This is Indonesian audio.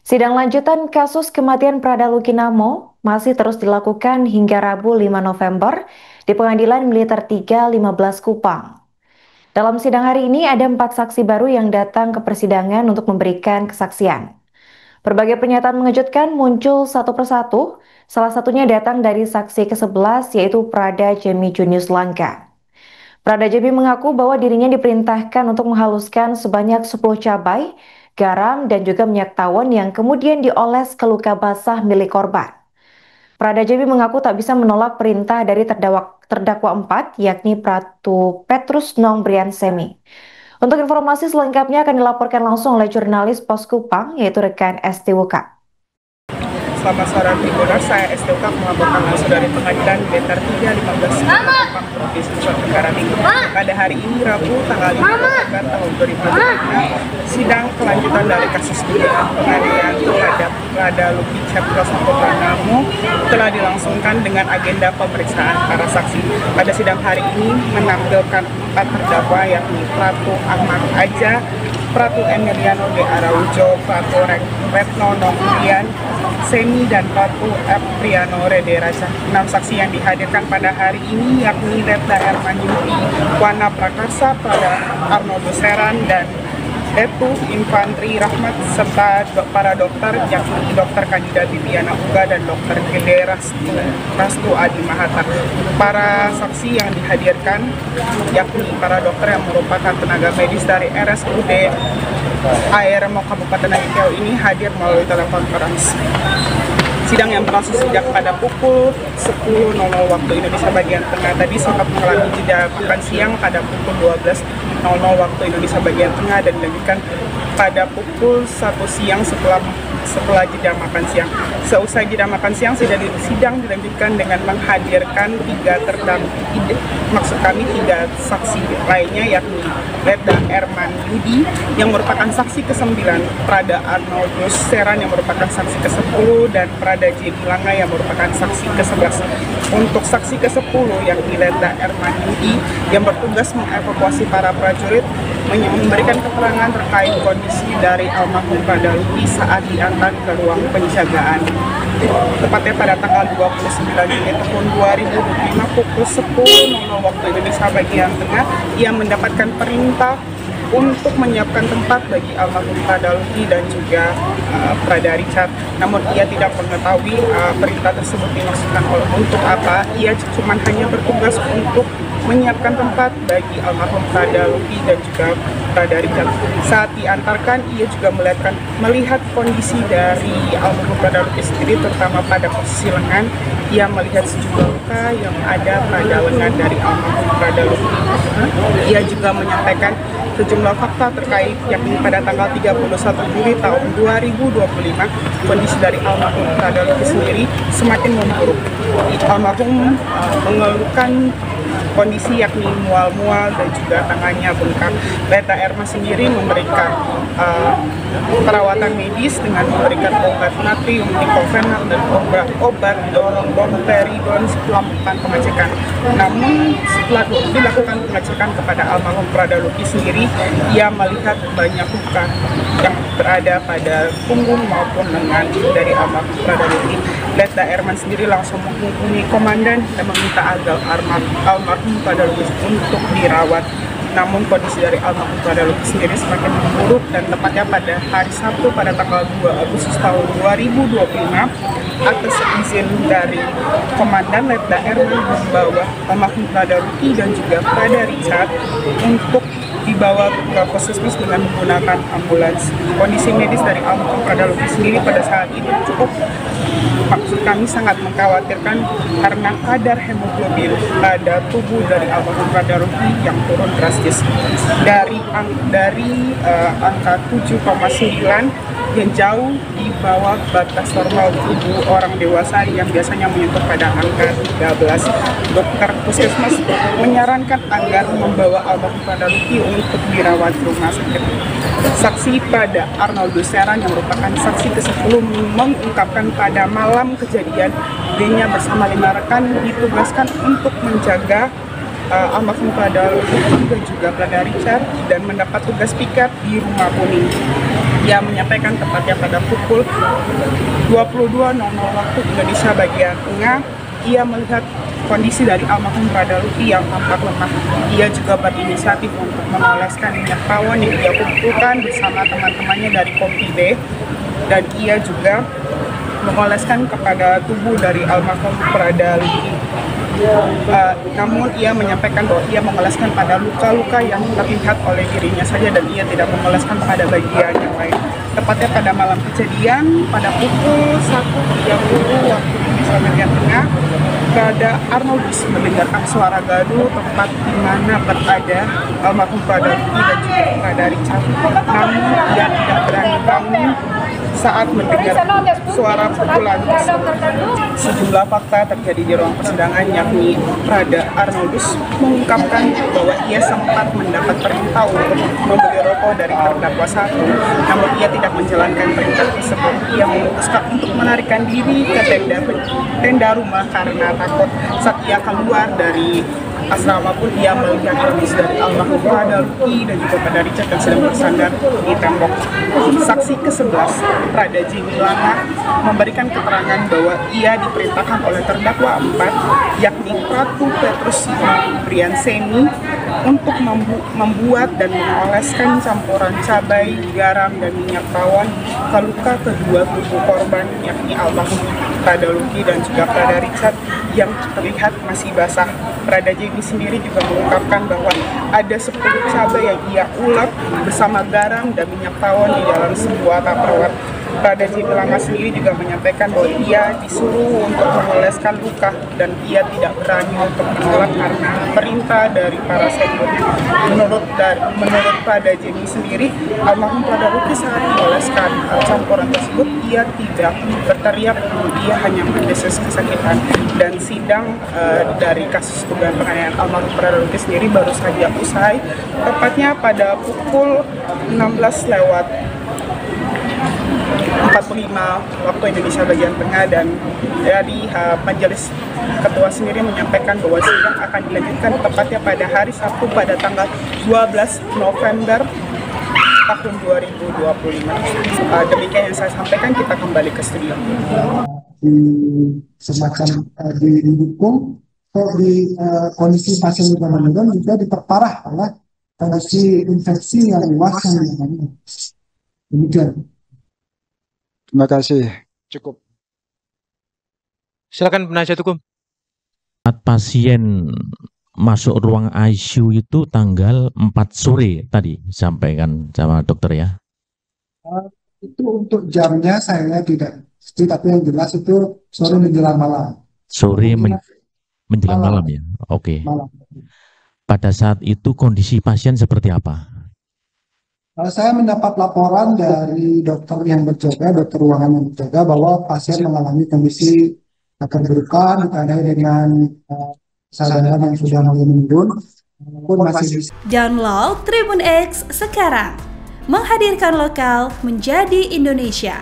Sidang lanjutan kasus kematian Prada Lukinamo masih terus dilakukan hingga Rabu 5 November di Pengadilan Militer 3 15 Kupang. Dalam sidang hari ini ada 4 saksi baru yang datang ke persidangan untuk memberikan kesaksian. Berbagai pernyataan mengejutkan muncul satu persatu, salah satunya datang dari saksi ke-11 yaitu Prada Jemi Junius Langka. Prada Jemi mengaku bahwa dirinya diperintahkan untuk menghaluskan sebanyak 10 cabai, garam, dan juga minyak tawon yang kemudian dioles ke luka basah milik korban. Prada Jemi mengaku tak bisa menolak perintah dari terdakwa 4, yakni Pratu Petrus Nong Brian Semi. Untuk informasi selengkapnya akan dilaporkan langsung oleh jurnalis Pos Kupang, yaitu rekan STWK. Selamat sore Tribuners, saya STWK melaporkan langsung dari Pengadilan Militer 3 15 Kupang Provinsi Nusa Tenggara Timur. Pada hari ini Rabu tanggal 5 November tahun 2023, sidang kelanjutan dari kasus dugaan penganiayaan terhadap Prada Lukinamo telah dilangsungkan dengan agenda pemeriksaan para saksi. Pada sidang hari ini menampilkan 4 terdakwa yakni Pratu Ahmad Aja, Pratu Emiliano de Araujo, Pratu Retno Nongrian Semi, dan Pratu Epriano Rederaja. 6 saksi yang dihadirkan pada hari ini yakni Letda Ermanyuti, Wana Prakasa, Prada Arnoldo Seran, dan Etu Infantri Rahmat, serta para dokter yakni Dr. Kandida Bibiana Uga dan Dr. Gede Rastu Adi Mahata. Para saksi yang dihadirkan yakni para dokter yang merupakan tenaga medis dari RSUD ARMO Kabupaten Riau ini hadir melalui telekonferensi. Sidang yang berlangsung sejak pada pukul 10.00 waktu Indonesia bagian tengah tadi sempat mengalami jeda makan siang pada pukul 12.00 waktu Indonesia bagian tengah dan dilanjutkan pada pukul 1 siang setelah jeda makan siang. Seusai jeda makan siang, sidang dilanjutkan dengan menghadirkan 3 saksi lainnya yakni Letda Erman Yudi yang merupakan saksi ke-9, Prada Arnoldo Seran yang merupakan saksi ke-10, dan Prada Jemi Langa yang merupakan saksi ke-11. Untuk saksi ke-10 yakni Letda Erman Yudi yang bertugas mengevakuasi para prajurit memberikan keterangan terkait kondisi dari almarhum Prada Luki saat diantar ke ruang penjagaan. Tepatnya pada tanggal 29 Juli tahun 2025 pukul 10.00 waktu Indonesia bagian tengah, ia mendapatkan perintah untuk menyiapkan tempat bagi almarhum Prada Luki dan juga Prada Richard. Namun ia tidak mengetahui perintah tersebut dimaksudkan untuk apa. Ia cuma hanya bertugas untuk menyiapkan tempat bagi almarhum Prada Luki dan juga Prada Richard. Saat diantarkan, ia juga melihat kondisi dari almarhum Prada Luki sendiri, terutama pada posisi lengan. Ia melihat sejumlah luka yang ada pada lengan dari almarhum Prada Luki. Ia juga menyampaikan sejumlah fakta terkait yakni pada tanggal 31 Juli tahun 2025 kondisi dari almarhum Prada Luki sendiri semakin memburuk. Almarhum mengeluhkan kondisi yakni mual-mual dan juga tangannya bengkak. Letda Erma sendiri memberikan perawatan medis dengan memberikan obat natrium, diclofenac, dan obat domperidon setelah melakukan pengecekan. Namun setelah dilakukan pengecekan kepada almarhum Prada Luki sendiri, ia melihat banyak luka yang berada pada punggung maupun lengan dari almarhum Prada Luki. Letda Erman sendiri langsung menghubungi komandan dan meminta agar almarhum Prada Luki untuk dirawat. Namun kondisi dari almarhum Prada Luki sendiri semakin memburuk dan tepatnya pada hari Sabtu pada tanggal 2 Agustus tahun 2025 atas izin dari Komandan Letda Erman membawa almarhum Prada Luki dan juga Prada Richard untuk dibawa ke puskesmas dengan menggunakan ambulans. Kondisi medis dari almarhum Prada Luki sendiri pada saat ini cukup, maksud kami sangat mengkhawatirkan karena kadar hemoglobin pada tubuh dari almarhum Prada Luki yang turun drastis dari angka 7,9 yang jauh di bawah batas normal tubuh orang dewasa yang biasanya menyentuh pada angka 13. Dokter puskesmas menyarankan agar membawa almarhum Prada Luki untuk dirawat di rumah sakit. Saksi Prada Arnoldo Seran yang merupakan saksi ke-10 mengungkapkan pada malam kejadian dirinya bersama 5 rekan ditugaskan untuk menjaga almarhum Prada Luki dan juga Prada Richard dan mendapat tugas piket di Rumah Kuning. Ia menyampaikan tepatnya pada pukul 22.00 waktu Indonesia bagian tengah, ia melihat kondisi dari almarhum Prada Luki yang tampak lemah. Ia juga berinisiatif untuk mengoleskan minyak tawon yang ia kumpulkan bersama teman-temannya dari Kopi B, dan ia juga mengoleskan kepada tubuh dari almarhum Prada Luki. Namun ia menyampaikan bahwa ia mengoleskan pada luka-luka yang terlihat oleh dirinya saja dan ia tidak mengoleskan pada bagian yang lain. Tepatnya pada malam kejadian, pada pukul 1.30 waktu Indonesia bagian tengah, Prada Arnoldus mendengarkan suara gaduh tempat di mana berada almarhum Prada Luki dan juga Prada Richard. Namun ia tidak berani bangun saat mendengar suara pukulan tersebut. Sejumlah fakta terjadi di ruang persidangan, yakni Prada Arnoldus mengungkapkan bahwa ia sempat mendapat perintah untuk membeli rokok dari terdakwa satu, namun ia tidak menjalankan perintah tersebut. Ia memutuskan untuk melarikan diri ke tenda rumah karena takut. Saat ia keluar dari asrama pun ia melihat kondisi dari almarhum Prada Luki dan juga Prada Richard yang sedang bersandar di tembok. Saksi ke-11, Prada Jimmy Lana, memberikan keterangan bahwa ia diperintahkan oleh terdakwa 4, yakni Pratu Petrus Brianseni, untuk membuat dan mengoleskan campuran cabai, garam, dan minyak tawon ke luka kedua tubuh korban, yakni almarhum Prada Luki dan juga Prada Richard yang terlihat masih basah. Prada Jimmy sendiri juga mengungkapkan bahwa ada 10 cabai yang ia ulek bersama garam dan minyak tawon di dalam sebuah tupperware. Prada Jimmy Lana sendiri juga menyampaikan bahwa ia disuruh untuk mengoleskan luka dan ia tidak berani untuk menolak karena perintah dari para senior. Menurut Prada Jimmy sendiri, almarhum Prada Luki saat dioleskan campuran tersebut ia tidak berteriak, ia hanya mendesis kesakitan. Dan sidang dari kasus dugaan penganiayaan almarhum Prada Luki sendiri baru saja usai, tepatnya pada pukul 16:45 waktu Indonesia bagian tengah, dan dari majelis ketua sendiri menyampaikan bahwa sidang akan dilanjutkan tepatnya pada hari Sabtu pada tanggal 12 November tahun 2025. Demikian yang saya sampaikan, kita kembali ke studio. Semacam didukung di kondisi pasien juga menurun, juga diperparah oleh kondisi infeksi yang luas yang dialami. Demikian. Terima kasih. Cukup. Silakan penasihat hukum. Pasien masuk ruang ICU itu tanggal 4 sore tadi disampaikan sama dokter ya. Itu untuk jamnya saya tidak pasti, tapi yang jelas itu sore menjelang malam. Sore menjelang malam ya. Oke. Malam. Pada saat itu kondisi pasien seperti apa? Saya mendapat laporan dari dokter yang berjaga, dokter ruangan yang berjaga, bahwa pasien mengalami kondisi keburukan ditandai dengan kesadaran yang sudah mulai menurun. Download Tribun X sekarang, menghadirkan lokal menjadi Indonesia.